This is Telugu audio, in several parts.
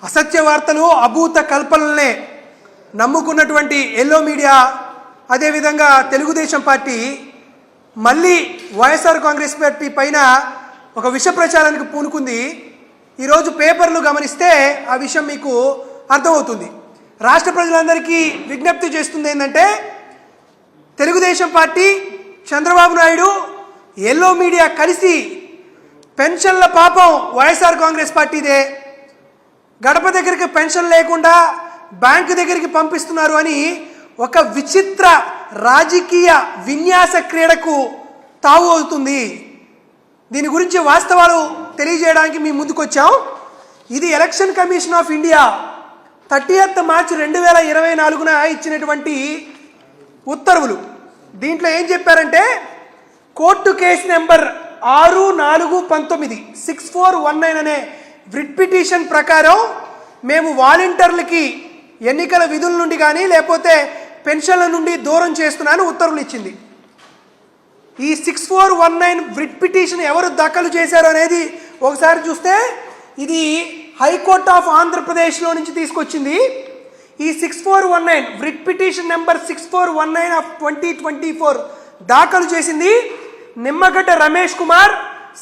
అసత్య వార్తలు అభూత కల్పనలనే నమ్ముకున్నటువంటి ఎల్లో మీడియా అదేవిధంగా తెలుగుదేశం పార్టీ మళ్ళీ వైఎస్ఆర్ కాంగ్రెస్ పార్టీ పైన ఒక విష ప్రచారానికి పూనుకుంది. ఈరోజు పేపర్లు గమనిస్తే ఆ విషయం మీకు అర్థమవుతుంది. రాష్ట్ర ప్రజలందరికీ విజ్ఞప్తి చేస్తుంది ఏంటంటే, Telugu Desam party, Chandrababu Naidu, yellow media కలిసి పెన్షన్ల పాపం వైఎస్ఆర్ కాంగ్రెస్ పార్టీదే, గడప దగ్గరికి పెన్షన్ లేకుండా బ్యాంకు దగ్గరికి పంపిస్తున్నారు అని ఒక విచిత్ర రాజకీయ విన్యాస క్రీడకు తావు అవుతుంది. దీని గురించి వాస్తవాలు తెలియజేయడానికి మీ ముందుకు వచ్చాం. ఇది election commission of India 30th మార్చి 2024 ఇచ్చినటువంటి ఉత్తర్వులు. దీంట్లో ఏం చెప్పారంటే, కోర్టు కేసు నెంబర్ 6419 6419 అనే రిట్ పిటిషన్ ప్రకారం మేము వాలంటీర్లకి ఎన్నికల విధుల నుండి కానీ లేకపోతే పెన్షన్ల నుండి దూరం చేస్తున్నాను ఉత్తర్వులు ఇచ్చింది. ఈ 6419 రిట్ పిటిషన్ ఎవరు దాఖలు చేశారు అనేది ఒకసారి చూస్తే ఇది హైకోర్ట్ ఆఫ్ ఆంధ్రప్రదేశ్లో నుంచి తీసుకొచ్చింది. ఈ 6419 రిట్ పిటిషన్ నెంబర్ 6419 ఆఫ్ 2024 దాఖలు చేసింది Nimmagadda Ramesh Kumar,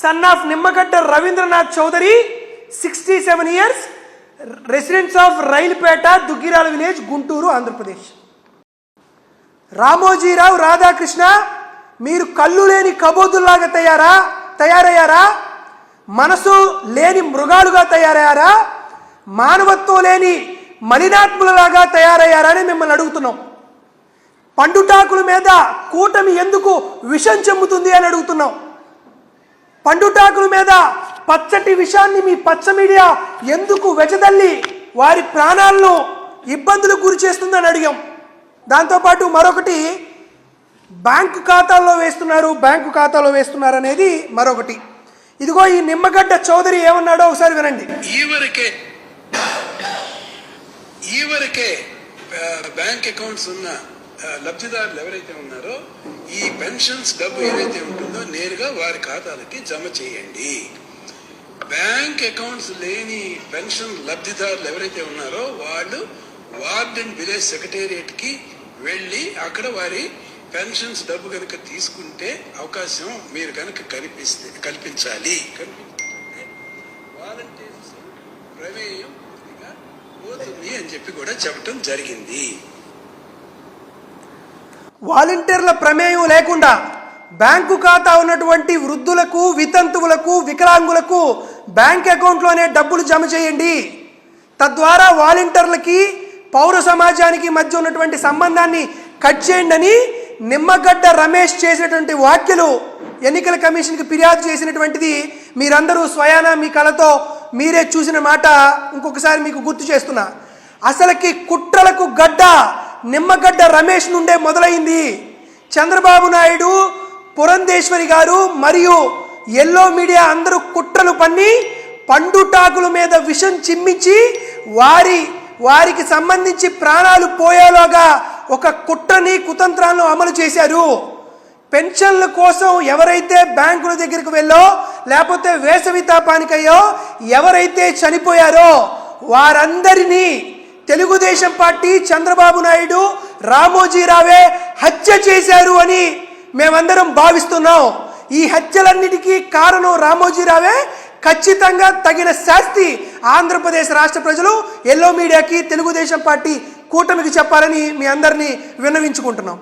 son of Nimmagadda Ravindranath Chowdary, 67 years, residents of Railpeta, Duggirala village, Guntur, Andhra Pradesh. Ramoji Rao, Radhakrishna, మీరు కళ్ళు లేని కబోదుల్లాగా తయారయ్యారా? మనసు లేని మృగాలుగా తయారయ్యారా? మానవత్వం లేని మలినాత్ములలాగా తయారయ్యారా అని మిమ్మల్ని అడుగుతున్నాం. పండుటాకుల మీద కూటమి ఎందుకు విషం చెమ్ముతుంది అని అడుగుతున్నాం. పండుటాకుల మీద పచ్చటి విషాన్ని మీ పచ్చ మీడియా ఎందుకు వెచదల్లి వారి ప్రాణాలను ఇబ్బందులకు గురి చేస్తుందని అడిగాం. దాంతోపాటు మరొకటి, బ్యాంకు ఖాతాల్లో వేస్తున్నారు అనేది మరొకటి. ఇదిగో ఈ నిమ్మగడ్డ చౌదరి ఏమన్నాడో ఒకసారి వినండి. ఈవరకే బ్యాంక్ అకౌంట్స్ ఉన్న లబ్ధిదారులు ఎవరైతే ఉన్నారో ఈ పెన్షన్స్ డబ్బు ఏదైతే ఉంటుందో నేరుగా వారి ఖాతాలకి జమ చేయండి. బ్యాంక్ అకౌంట్స్ లేని పెన్షన్ లబ్ధిదారులు ఎవరైతే ఉన్నారో వాళ్ళు వార్డ్ అండ్ విలేజ్ సెక్రటేరియట్ కి వెళ్ళి అక్కడ వారి పెన్షన్స్ డబ్బు కనుక తీసుకుంటే అవకాశం మీరు కనుక కల్పించాలి. వాలంటీర్స్ ప్రమేయం పూర్తిగా పోతుంది అని చెప్పి కూడా చెప్పడం జరిగింది. వాలంటీర్ల ప్రమేయం లేకుండా బ్యాంకు ఖాతా ఉన్నటువంటి వృద్ధులకు, వితంతువులకు, వికలాంగులకు బ్యాంక్ అకౌంట్లోనే డబ్బులు జమ చేయండి. తద్వారా వాలంటీర్లకి పౌర సమాజానికి మధ్య ఉన్నటువంటి సంబంధాన్ని కట్ చేయండి అని నిమ్మగడ్డ రమేష్ చేసినటువంటి వ్యాఖ్యలు ఎన్నికల కమిషన్కి ఫిర్యాదు చేసినటువంటిది మీరందరూ స్వయాన మీ కళతో మీరే చూసిన మాట ఇంకొకసారి మీకు గుర్తు చేస్తున్నా. అసలుకి కుట్రలకు గడ్డ నిమ్మగడ్డ రమేష్ నుండే మొదలైంది. చంద్రబాబు నాయుడు, పురంధేశ్వరి గారు మరియు ఎల్లో మీడియా అందరూ కుట్రలు పన్ని పండుటాకుల మీద విషం చిమ్మించి వారికి సంబంధించి ప్రాణాలు పోయేలోగా ఒక కుట్రని, కుతంత్రాలను అమలు చేశారు. పెన్షన్ల కోసం ఎవరైతే బ్యాంకుల దగ్గరికి వెళ్ళో లేకపోతే వేసవి తాపానికయ్యో ఎవరైతే చనిపోయారో వారందరినీ తెలుగుదేశం పార్టీ, చంద్రబాబు నాయుడు, రామోజీరావే హత్య చేశారు అని మేమందరం భావిస్తున్నాం. ఈ హత్యలన్నిటికీ కారణం రామోజీరావే. ఖచ్చితంగా తగిన శాస్తి ఆంధ్రప్రదేశ్ రాష్ట్ర ప్రజలు ఎల్లో మీడియాకి, తెలుగుదేశం పార్టీ కూటమికి చెప్పాలని మీ అందరినీ విన్నవించుకుంటున్నాం.